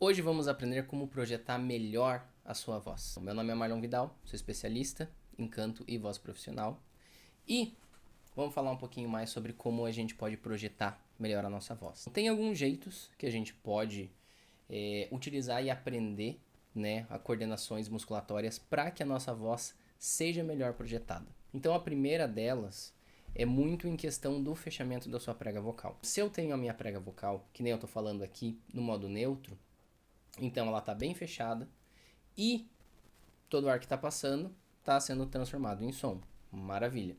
Hoje vamos aprender como projetar melhor a sua voz. Meu nome é Marlon Vidal, sou especialista em canto e voz profissional. E vamos falar um pouquinho mais sobre como a gente pode projetar melhor a nossa voz. Tem alguns jeitos que a gente pode utilizar e aprender, né, a coordenações musculatórias para que a nossa voz seja melhor projetada. Então a primeira delas é muito em questão do fechamento da sua prega vocal. Se eu tenho a minha prega vocal, que nem eu estou falando aqui no modo neutro, então ela está bem fechada e todo o ar que está passando está sendo transformado em som. Maravilha.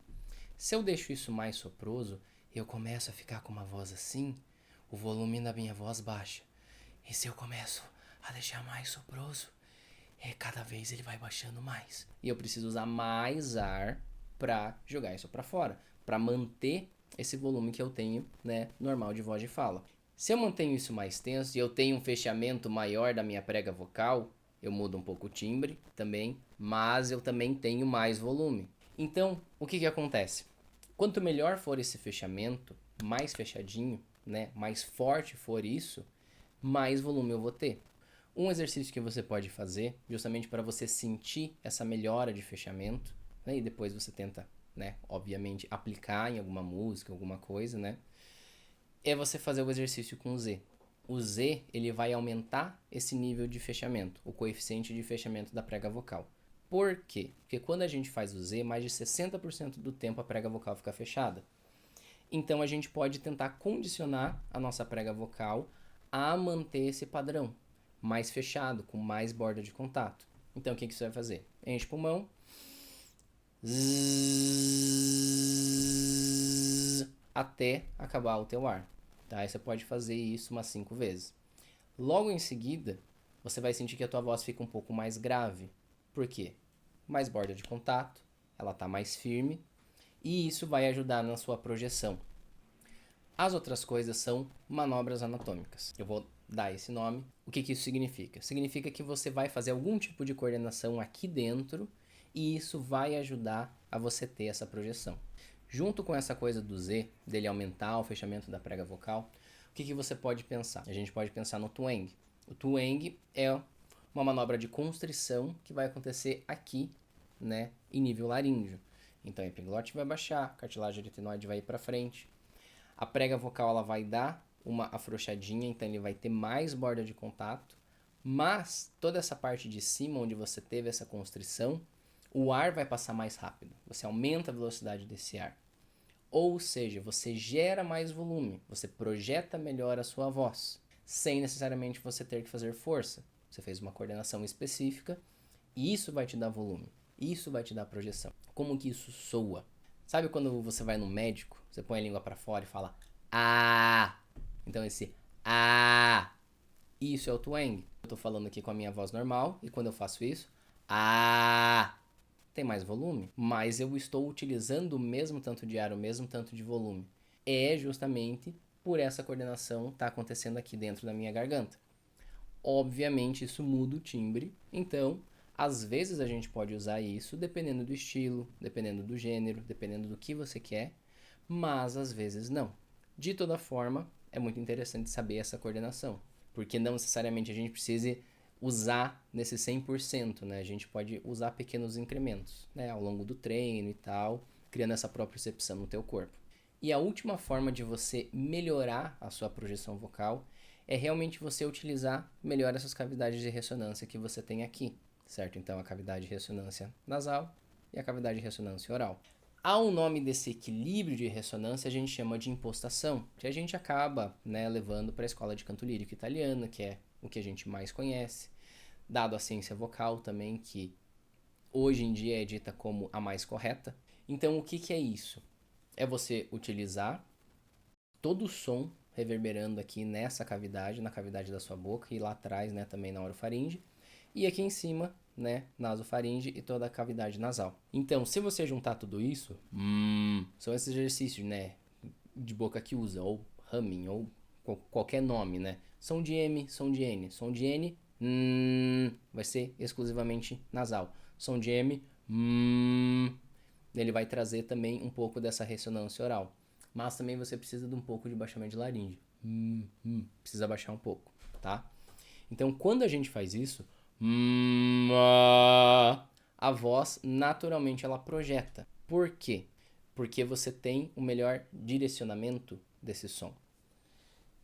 Se eu deixo isso mais soproso, eu começo a ficar com uma voz assim, o volume da minha voz baixa. E se eu começo a deixar mais soproso, cada vez ele vai baixando mais. E eu preciso usar mais ar para jogar isso para fora, para manter esse volume que eu tenho, né, normal de voz de fala. Se eu mantenho isso mais tenso e eu tenho um fechamento maior da minha prega vocal, eu mudo um pouco o timbre também, mas eu também tenho mais volume. Então, o que acontece? Quanto melhor for esse fechamento, mais fechadinho, né, mais forte for isso, mais volume eu vou ter. Um exercício que você pode fazer, justamente para você sentir essa melhora de fechamento, né, e depois você tenta, né, obviamente, aplicar em alguma música, alguma coisa, né, é você fazer o exercício com o Z. O Z, ele vai aumentar esse nível de fechamento, o coeficiente de fechamento da prega vocal. Por quê? Porque quando a gente faz o Z, mais de 60% do tempo a prega vocal fica fechada. Então a gente pode tentar condicionar a nossa prega vocal a manter esse padrão mais fechado, com mais borda de contato. Então o que você vai fazer? Enche o pulmão. Zzz, até acabar o teu ar. Tá? Aí você pode fazer isso umas 5 vezes. Logo em seguida, você vai sentir que a tua voz fica um pouco mais grave. Por quê? Mais borda de contato, ela está mais firme e isso vai ajudar na sua projeção. As outras coisas são manobras anatômicas. Eu vou dar esse nome. O que isso significa? Significa que você vai fazer algum tipo de coordenação aqui dentro e isso vai ajudar a você ter essa projeção. Junto com essa coisa do Z, dele aumentar o fechamento da prega vocal, o que você pode pensar? A gente pode pensar no twang. O twang é uma manobra de constrição que vai acontecer aqui, né, em nível laríngeo. Então a epiglote vai baixar, a cartilagem aritenoide vai ir para frente. A prega vocal ela vai dar uma afrouxadinha, então ele vai ter mais borda de contato, mas toda essa parte de cima onde você teve essa constrição, o ar vai passar mais rápido. Você aumenta a velocidade desse ar. Ou seja, você gera mais volume, você projeta melhor a sua voz, sem necessariamente você ter que fazer força. Você fez uma coordenação específica e isso vai te dar volume, isso vai te dar projeção. Como que isso soa? Sabe quando você vai no médico, você põe a língua para fora e fala ah? Então esse ah, isso é o twang. Eu tô falando aqui com a minha voz normal e quando eu faço isso, ah, tem mais volume, mas eu estou utilizando o mesmo tanto de ar, o mesmo tanto de volume. É justamente por essa coordenação estar acontecendo aqui dentro da minha garganta. Obviamente isso muda o timbre, então às vezes a gente pode usar isso dependendo do estilo, dependendo do gênero, dependendo do que você quer, mas às vezes não. De toda forma, é muito interessante saber essa coordenação, porque não necessariamente a gente precisa usar nesse 100%, né? A gente pode usar pequenos incrementos, né, ao longo do treino e tal, criando essa própria percepção no teu corpo. E a última forma de você melhorar a sua projeção vocal é realmente você utilizar melhor essas cavidades de ressonância que você tem aqui, certo? Então a cavidade de ressonância nasal e a cavidade de ressonância oral. Ao nome desse equilíbrio de ressonância a gente chama de impostação, que a gente acaba, né, levando para a escola de canto lírico italiana, que é o que a gente mais conhece, dado a ciência vocal também, que hoje em dia é dita como a mais correta. Então o que é isso? É você utilizar todo o som reverberando aqui nessa cavidade, na cavidade da sua boca e lá atrás, né, também na orofaringe, e aqui em cima, né, nasofaringe e toda a cavidade nasal. Então, se você juntar tudo isso, são esses exercícios, né, de boca que usa, ou humming, ou qualquer nome, né, som de M, som de N, som de N, vai ser exclusivamente nasal, som de M, ele vai trazer também um pouco dessa ressonância oral. Mas também você precisa de um pouco de baixamento de laringe. Precisa baixar um pouco, tá? Então, quando a gente faz isso, a voz naturalmente ela projeta. Por quê? Porque você tem o melhor direcionamento desse som.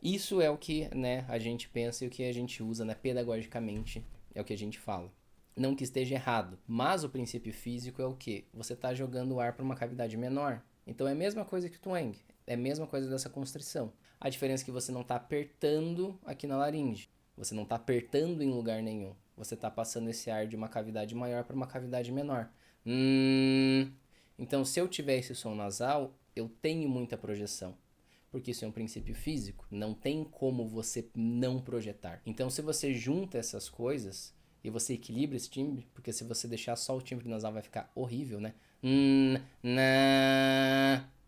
Isso é o que, né, a gente pensa e o que a gente usa, né, pedagogicamente, é o que a gente fala. Não que esteja errado, mas o princípio físico é o quê? Você está jogando o ar para uma cavidade menor. Então é a mesma coisa que o twang, é a mesma coisa dessa constrição. A diferença é que você não está apertando aqui na laringe, você não está apertando em lugar nenhum. Você está passando esse ar de uma cavidade maior para uma cavidade menor. Então, se eu tiver esse som nasal, eu tenho muita projeção. Porque isso é um princípio físico. Não tem como você não projetar. Então, se você junta essas coisas e você equilibra esse timbre, porque se você deixar só o timbre nasal vai ficar horrível, né?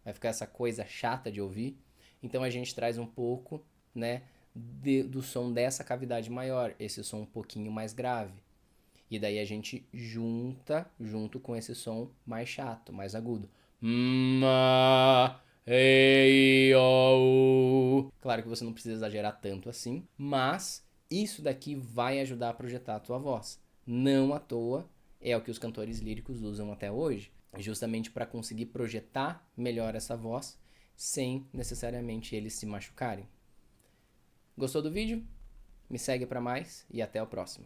Vai ficar essa coisa chata de ouvir. Então, a gente traz um pouco, né, do som dessa cavidade maior, esse som um pouquinho mais grave. E daí a gente junta junto com esse som mais chato, mais agudo. Claro que você não precisa exagerar tanto assim, mas isso daqui vai ajudar a projetar a tua voz. Não à toa é o que os cantores líricos usam até hoje, justamente para conseguir projetar melhor essa voz sem necessariamente eles se machucarem. Gostou do vídeo? Me segue para mais e até o próximo.